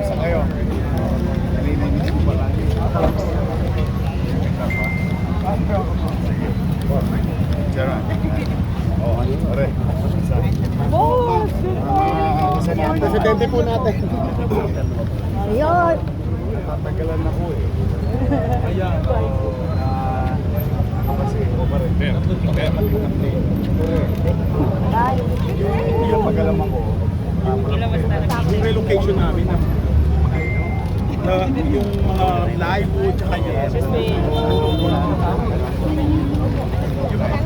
Sa kayo? Nalilinis ko pala. Sige. Oh, pare. Boss! Presidente po natin. Ayun! Tatagalan na po eh. Ayan. Kasi ko pa rin. Yung pagalaman ko, yung relocation namin na yung mga plywood tsaka yung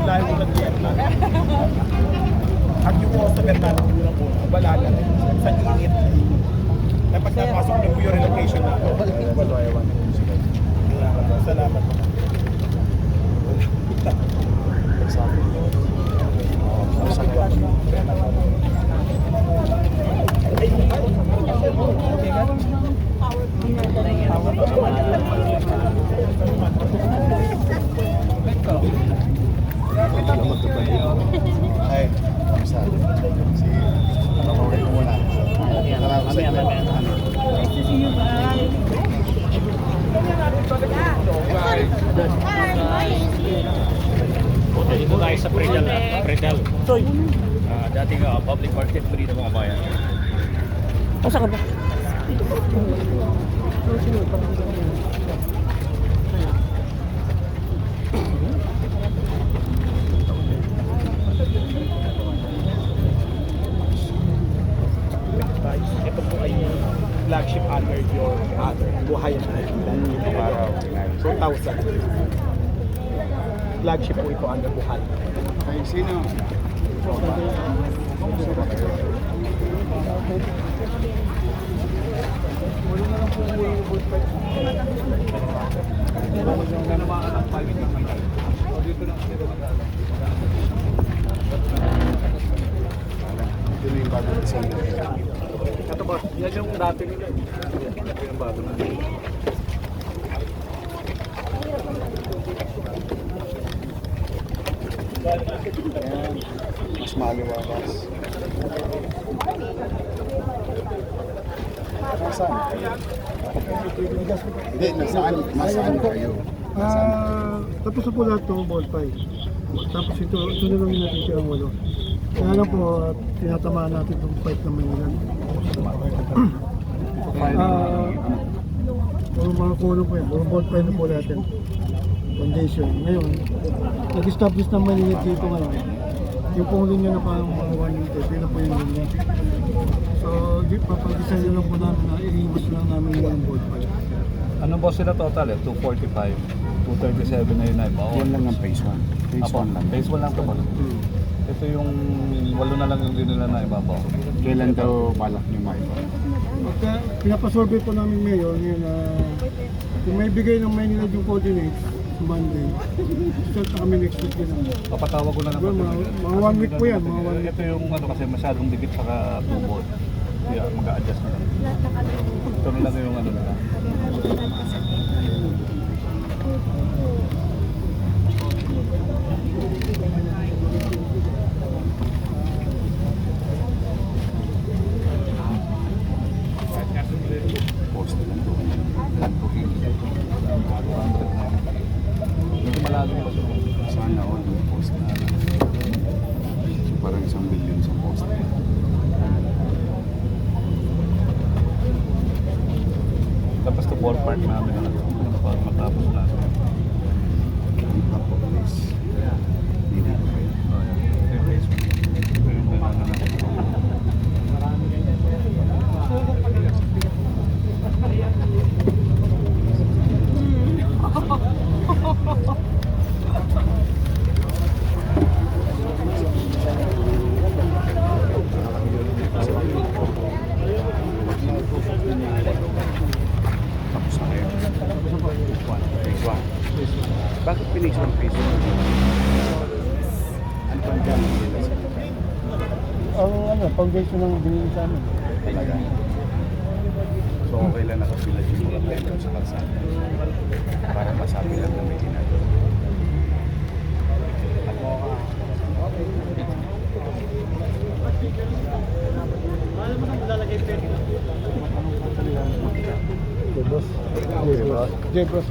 plywood at yung at yung walls na ganda ng murang po, wala na sa init. Dapat napasok na po yung relocation na salamat po. Ay, kamusta? Sige, nakawin ko muna. Nice to see you, bye! Okay, dito tayo sa Predal. Predal. Dating public market po dito mga bayan. Asa ka ba? Ito po ay flagship under your other buhay na araw 2,000 flagship po ito under buhay. Ay, sino? Ito yung bago design. Ito ba? Yan yung dati nila. Ito yung bago na. Mas maliwakas. Nasaan? Hindi, nasaan? Nasaan kayo? Tapos na po lahat ng ball fight. Tapos ito na lang yung natin siyang walo. Kaya lang po, tinatamaan natin itong fight na Manila. Puro mga kulo po yan, puro ball fight na po natin. Foundation. Ngayon, nag-establish ng Manila dito ngayon. Yung pong linya na parang mga 1 meter, yun na po yung linya. So, papag-design lang po namin na iniwas lang namin yung ball fight. Ano ba sila total eh? 245, 237 na yun na iba. Yan lang ang phase 1. Phase 1 lang. Phase 1 lang ito ba? Ito yung 8 na lang yung dinila na ibabaw. Kailan daw balak niyo maiba? Pagka pinapasurvey po namin ngayon, yun kung may bigay ng Manila yung coordinates, Monday, start na kami next week din. Papatawag ko na lang. Mga 1 week po yan, mga 1 week. Ito yung ano kasi masyadong dikit sa tubod. Kaya mag-a-adjust na lang. Ito nila yung ano nila. Post na lang doon. Medyo malalim pa siya. Sana all yung post na. So, parang 1 million sa post. Tapos ito ballpark namin na lang. Pag matapos na. Ang top of this. Hindi ko kayo. Ito yung phase 1. Ito yung kailangan natin. Tapos na kayo. Phase 1. Bakit pinis ang phase 1? Ano pang dyan nila sa Ang foundation ng binili sa amin. talaga? So okay lang nakapila yung mga vendor sa kalsada para masabi lang na may ginagawa. Ako Jebros.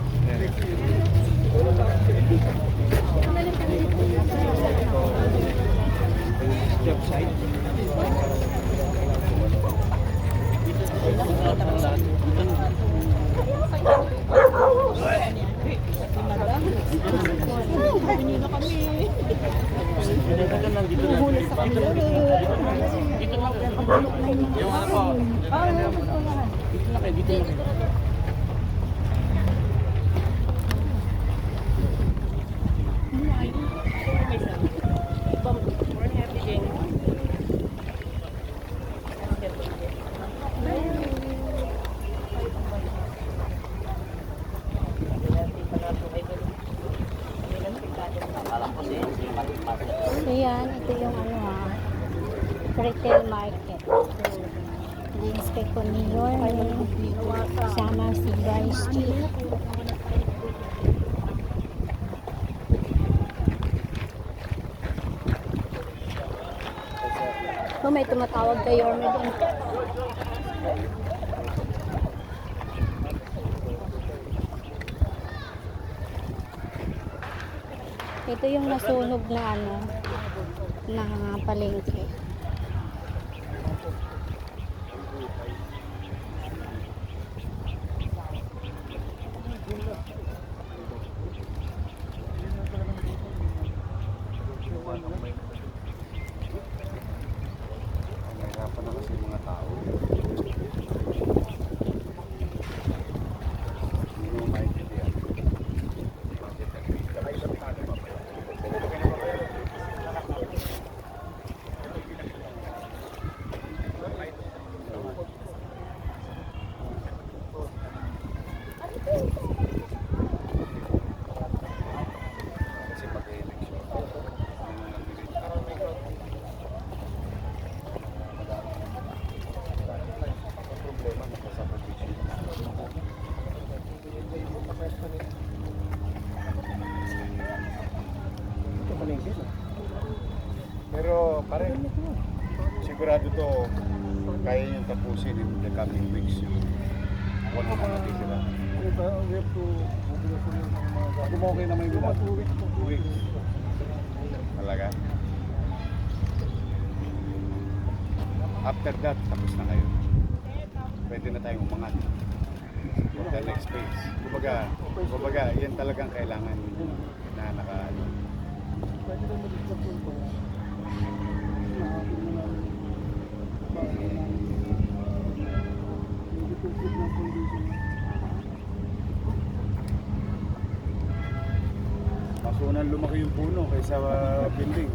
Kanina kami. Huhuli sa kanila. Dito lang. Yung ano po. Dito na kayo, dito na kayo. So yan, ito yung retail market. Di-inspect ko ni Yorme, sama si Bryce T. So may tumatawag kay Yorme din. Ito yung nasunog na na palengke. Nahirapan na kasi yung mga tao. Hindi mo maintindihan. Kasi pag-election, problema na sa pag-election. Pero pare, sigurado to kaya niyong tapusin in the coming weeks. Kung ano na natitira. We have to Kung okay naman yung bilang. 2 weeks. Talaga? After that, tapos na kayo. Pwede na tayong umangat. For the next phase. Kumbaga, yan talagang kailangan na naka-ano. Pwede na mag-discuss po. Masunan lumaki yung puno kaysa building.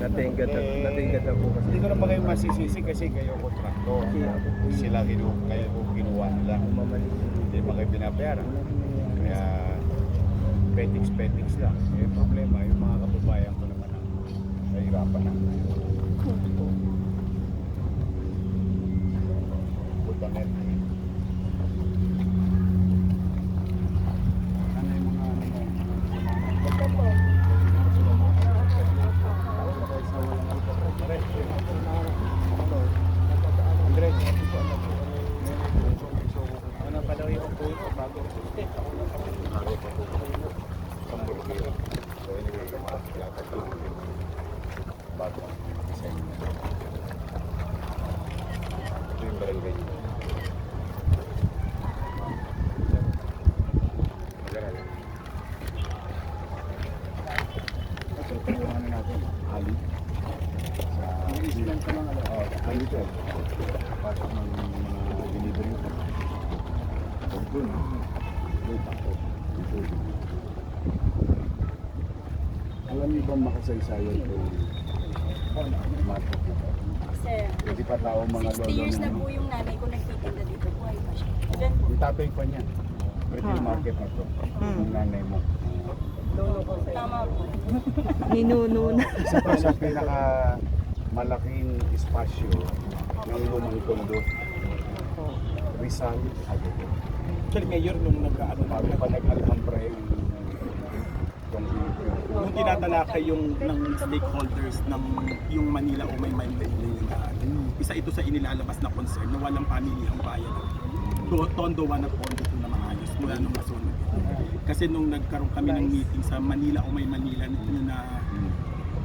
Natinggat na po kasi. Hindi ko naman kayo masisisi kasi kayo kontrakto. Sila kayo kinuha nila. Hindi ba kayo binabayaran? Kaya petix lang. Yung problema, yung mga kababayan ko naman ang nahihirapan na. Punta net. Ano yung mga Andres, ano pa daw yung po ito bago Samburgero. So anyway, latag ko lang bago design. Ito yung barangay. Magaral. Ito yung ano natin, Ali. Ali ito. Pasok ng mga delivery. Pag doon, wait ako. Alam niyo ba makasaysayan ito? Market na to. Sir, Hindi pa tao mga 60 years na ninyo. po yung nanay ko nagtitinda dito. Buhay pa siya. Diyan po. Yung tatay pa niya. Retail market na to. Yung nanay mo. Tama po. Ninuno na. Isa pa sa pinaka malaking espasyo ng lumang tondo. Rizal, Agogo. Actually, mayor nung nag-ano Bago pa nag-alhambra yung itong Nung tinatalakay yung ng stakeholders ng yung Manila o may Manila isa ito sa inilalabas na concern na walang pamilihang bayan. Tondo 1 at Tondo 2 na maayos mula nung nasunod. Kasi nung nagkaroon kami ng meeting sa Manila o may Manila na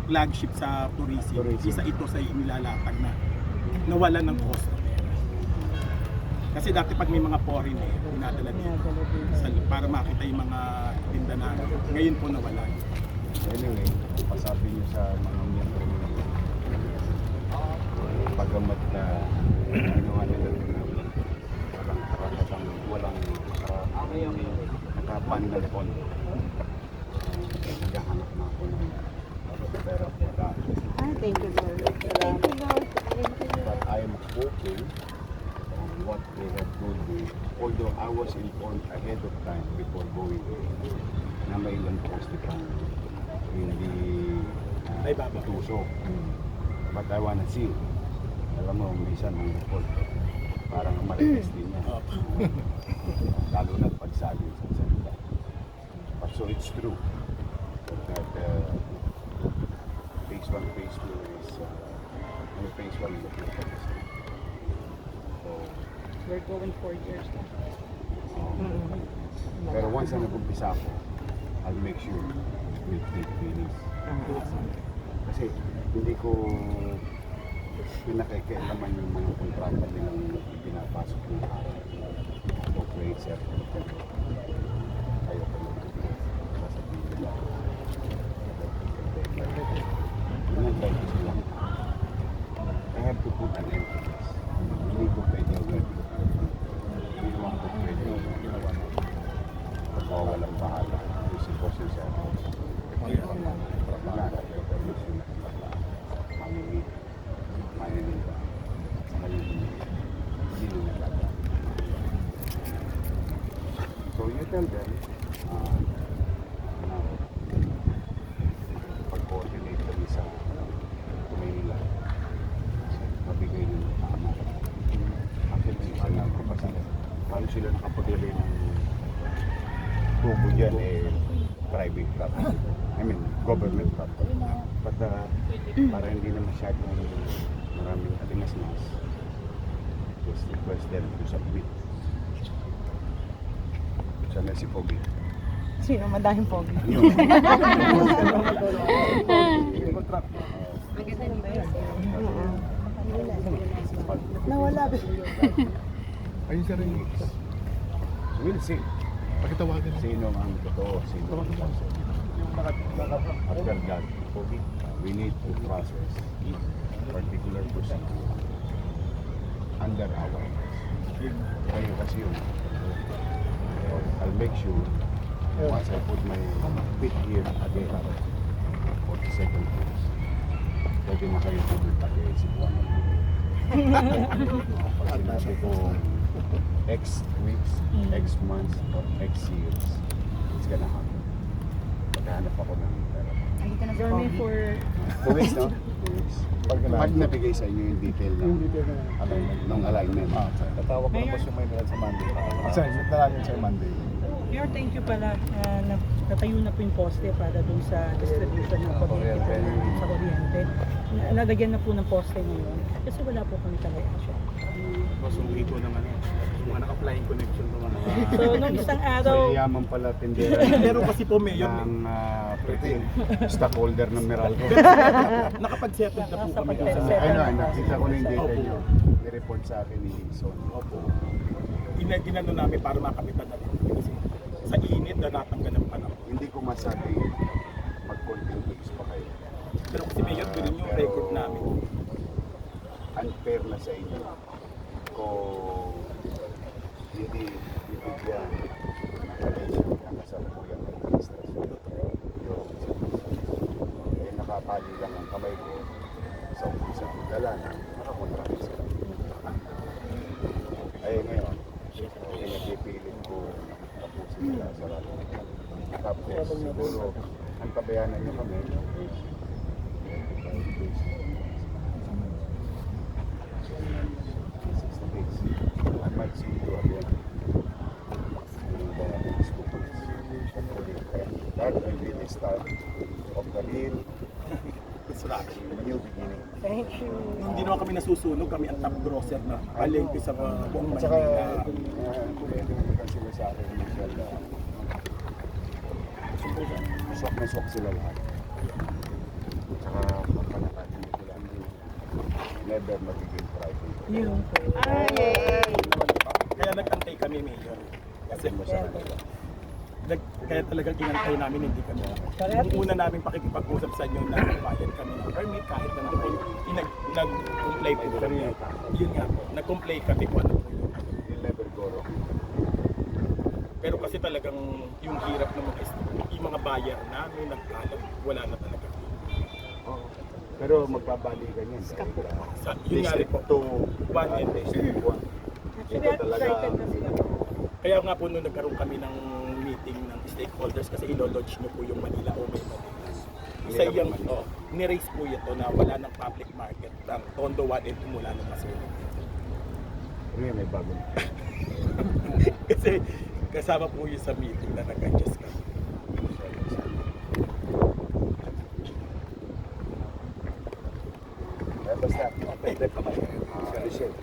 flagship sa tourism, isa ito sa inilalatag na nawala ng cost. Kasi dati pag may mga foreigner, dinadala dito para makita yung mga tinda namin. Ngayon po nawala. Anyway, pasabi niyo sa mga miyembro nila. Pagamat na ginawa nila walang karapatang, walang nakapandal pondo. Naghahanap na ako ng pera para. Thank you, Lord. Thank you, Lord. But I am hoping what they have told me, although I was informed ahead of time before going na may ilang poste pang hindi tutusok. But I wanna see. Alam mo, minsan ang report, parang marites din niya. Lalo na pagsali sa salita. But so it's true that phase 1, phase 2 is phase 1 is the phase 1. So, We're going 4 years now. pero once na nag-umpisa ako, I'll make sure we finish. Kasi hindi ko pinakikialaman yung mga kontrata nilang pinapasok ng o grade 7. Ayaw ko lang sasabihin nila. Yun ang try ko sila. I have to put an emphasis. Hindi ko pwede hindi naman ko pwede ginawa na pagkawalang bahala. Yung sitwasyon sa ako. Pagkawalan yung permission na mamimit. Manila. So you tell them na pag-coordinate kami sa Manila. Mabigay yung tama. Actually, sila na ako kasi paano sila nakapag-relay ng tubo dyan private property. I mean, government property. But para hindi na masyadong maraming alingas-ngas, just request them to submit. Sana si Pogi. Sino madahing pogi? Yun. Nawala ba? Ayun siya rin. We'll see. Pakitawagan. Sino ang totoo, sino ang falso. After that, we need to process particular procedure under our kayo kasi yun. I'll make sure once I put my feet here again for the second place, pwede na kayo pumunta kay Cebuano. Pag sinabi ko X weeks, X months, or X years, it's gonna happen. Pagkahanap ako ng pera. Journey for 2 weeks, no? 2 weeks. Pag nabigay sa inyo yung detail na alignment, ng alignment. Tatawag ko na po si Maynila sa Monday. Sorry, nalalagyan sa Monday. Mayor, thank you pala. Natayo na po yung poste para dun sa distribution ng kuryente sa kuryente. Nalagyan na po ng poste ngayon kasi wala po kami talaga siya. Masuhi ko naman yung mga naka-flying connection ng mga So, nung isang araw, So, yaman pala tindera pero kasi po mayor ng stockholder ng Meralco. nakapag-settle na po kami Nakapag-settle. sa Ano, nakita ko na yung data nyo. I-report sa akin ni Son. Opo. Ginano namin para makapitan na din. Kasi sa init na natanggal ng panahon. Hindi ko masabi mag-content weeks pa kayo. Pero kasi mayor, doon yung record namin. Unfair na sa inyo kung hindi ibigyan ng attention ng kasalukuyang administrasyon. Nakapali lang ang kamay ko sa umpisa ng dala na nakakontrakt sila. Ay ngayon, pinapipilit ko tapusin sila sa lalo. Tapos siguro, ang tabayanan nyo kami, 60 days. I might see you again in the next 2 weeks. Hopefully, that will really start New beginning. Thank you. Hindi naman kami nasusunog, kami ang top grosser na palengke sa buong At saka, Manila. pwede naman sila sa akin, Michelle, swak na swak sila lahat. At saka, magpalakatin ko lang din. Never magiging private. Yun po. Kaya nagtantay kami, Mayor. Kasi Mo sa kanila. kaya talagang inantay namin, hindi kami. Yung una namin pakikipag-usap sa inyo na bayad kami ng permit kahit nandun nag-comply po kami. Yun nga, nag-comply kami po ano po yun. You'll never go wrong. Pero kasi talagang yung hirap ng yung mga buyer namin nagkalat, wala na talaga. Pero magbabalikan yan. Sa, yun nga rin po, to one and District 1. Actually, excited na sila. Kaya nga po nung nagkaroon kami ng meeting ng stakeholders kasi ilo-launch nyo po yung Manila Omay Manila. Isa yung, ni-raise po ito na wala ng public market ng Tondo 1 and 2 mula ng masunog. Ano yan, may bago. Kasi kasama po yun sa meeting na nag-adjust kami. Basta, Michelle.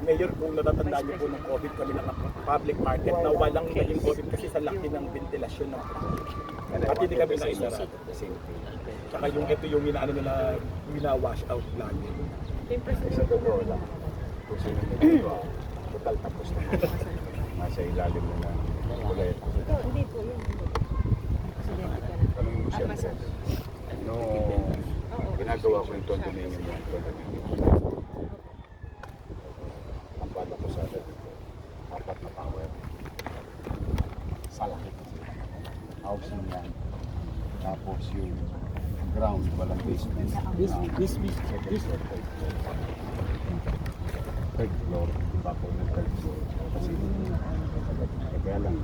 Mayor, kung natatandaan niyo po ng COVID kami ng public market na walang naging COVID kasi sa laki ng ventilasyon ng at hindi kami naisarado. Tsaka yung ito yung inaano nila, wina-wash out lagi. Sa totoo lang. Kung sino nagagawa, total tapos na. Nasa ilalim na ng kulay. Hindi po yun. Tanong mo siya. No, ginagawa ko yung condominium yan. Ang bala ko sa atin, apat na power. Salaki. Housing yan. Tapos yung ground, walang basement. Third floor, iba po ng third floor. Kasi kaya lang,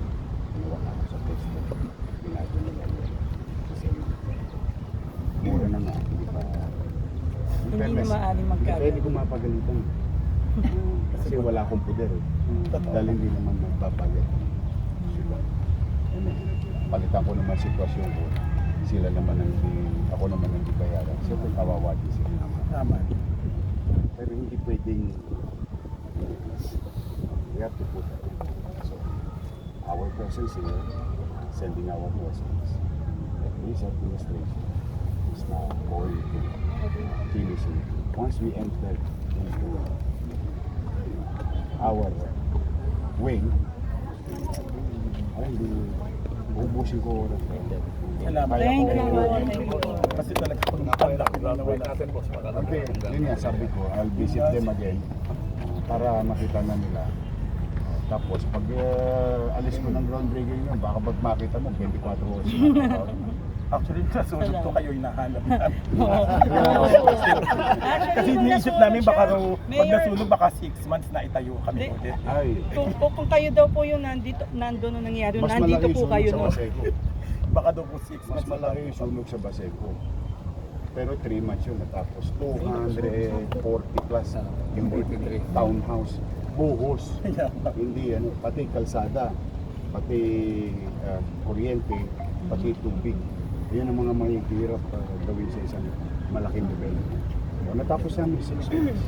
inuwa ako sa first floor. Ginagawa nila yun. Kasi mura na nga, hindi pa. Hindi na maaaring magkagawa. Pwede ko mapagalitan. Kasi wala akong poder eh. Dahil hindi naman magpapalit. Sila. Palitan ko naman sitwasyon ko. Sila naman ang ako naman ang di bayaran. Siyempre kawawa din sila. Tama. Pero hindi pwedeng we have to put that in. So, our presence here, sending our blessings. This administration is now going to finish it. Once we enter into our wing, ay, hindi, ubusin ko oras. Salamat. Thank you. Kasi talaga kung nakalaki na wala. Okay, yun nga sabi ko, I'll visit them again para makita na nila. Tapos pag alis ko ng groundbreaking yun, baka ba't makita mo 24 oras na. Actually, nasunod ko kayo hinahanap namin. Actually, Kasi yung iniisip namin baka raw, pag Mayor, nasunog baka 6 months na itayo kami Hindi. ulit. Ay, kung kayo daw po yung nandun nung nangyari, mas nandito malaki po yung kayo sunog nun. sa Baseco. Baka daw po 6 Mas months na malaki tayo. yung sunog sa Baseco. Pero 3 months yun, natapos 240 plus yung townhouse. Buhos. Hindi ano, pati kalsada, pati kuryente, pati tubig. Yan ang mga mahihirap gawin sa isang malaking development. So, natapos namin 6 months.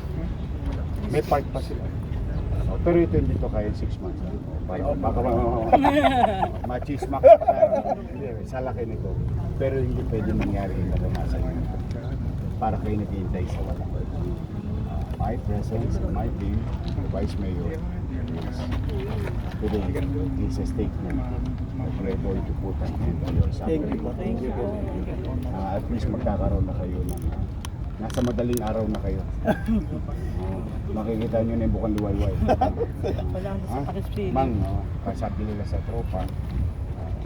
May part pa sila. Pero ito hindi to kaya 6 months. Para baka machismak pa tayo. Hindi, sa laki nito. Pero hindi pwede mangyari yung naranasan nyo. Para kayo naghihintay sa wala. My presence, my team, the Vice Mayor, today is a statement that we're going to put an end to your suffering. Thank you po. Thank you po. At least magkakaroon na kayo ng nasa madaling araw na kayo. Makikita nyo na yung bukang liwayway. Wala na sa Paris Mang, kasabi nila sa tropa.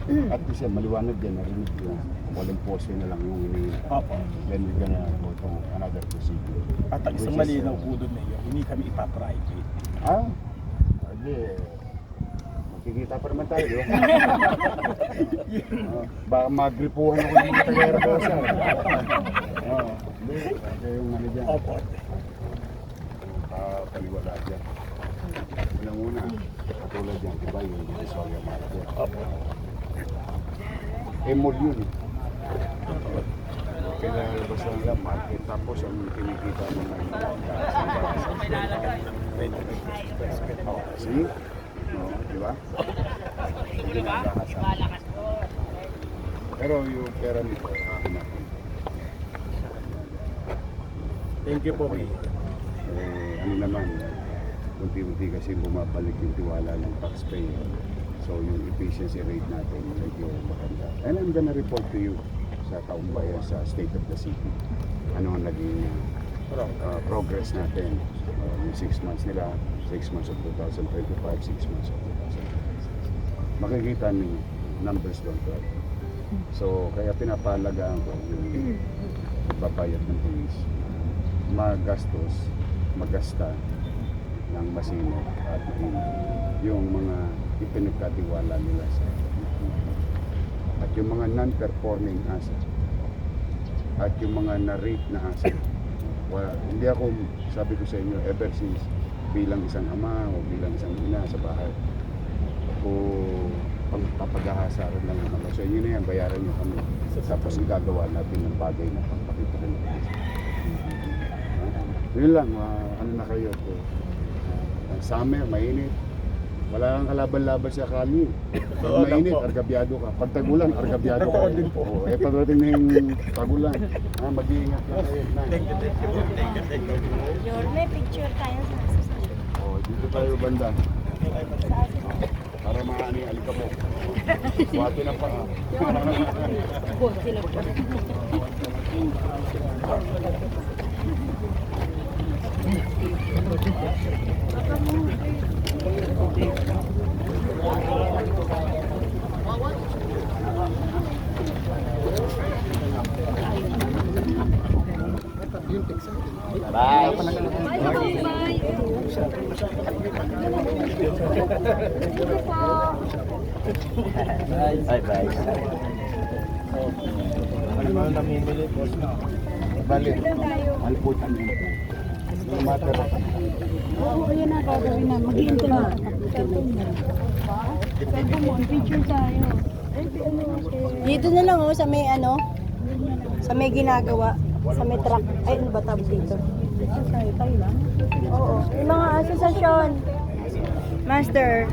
At least yan, maliwanag yan, narinig yun. Walang poste na lang yung hinihingi. Opo. Then we're gonna go to another procedure. At ang isang malinaw po doon, Mayor, hindi kami ipaprivate. Ah? Hindi. Kikita pa naman tayo, di ba? Baka magripuhan ako ng mga taga-Herbosa. Hindi, yung ano dyan. Opo. Paliwala dyan. Unang-una, katulad dyan, di ba yung Divisoria Market? Opo. Mall yun. Pinalabas lang lang market. Tapos ang kinikita mo na yung see? Di ba? Hindi na nakasama. Pero yung pera nito, hahanapin. Thank you po, Mayor. Ano naman, unti-unti kasi bumabalik yung tiwala ng taxpayer. So yung efficiency rate natin medyo maganda. And I'm gonna report to you sa taong bayan sa State of the City. Ano ang naging progress natin. Yung 6 months nila, 6 months of 2025, 6 months of 2026. Makikita niyo numbers don't lie. So kaya pinapahalagaan ko yung pagbabayad ng buwis. Magastos, magasta ng masinop at yung mga ipinagkatiwala nila sa at yung mga non-performing asset at yung mga na-rate na asset. Hindi ako, sabi ko sa inyo, ever since bilang isang ama o bilang isang ina sa bahay, ako pagpapaghahasa rin lang naman. So yun na yan, bayaran nyo kami. Tapos igagawa natin ng bagay na pagpakita rin natin. Yun lang, ano na kayo to. Summer, mainit. Wala kang kalaban-laban sa kali. Pag mainit, argabyado ka. Pag tagulan, argabyado ka. Totoo din po. Pagdating na yung tagulan, mag-iingat lang kayo. Thank you. Yorme, picture tayo sa sasakyan. Dito tayo banda. Para maani alikabok. Buhati na pa. Sila po. Balik. Alputan yun. No matter what. Oo, yun na, gagawin na. Mag-iinto na. Cellphone mo, picture tayo. Dito na lang oh, sa may ano, sa may ginagawa, sa may truck. Ay, ano ba tawag dito? Picture tayo lang? Oo. Yung mga asosasyon. Master,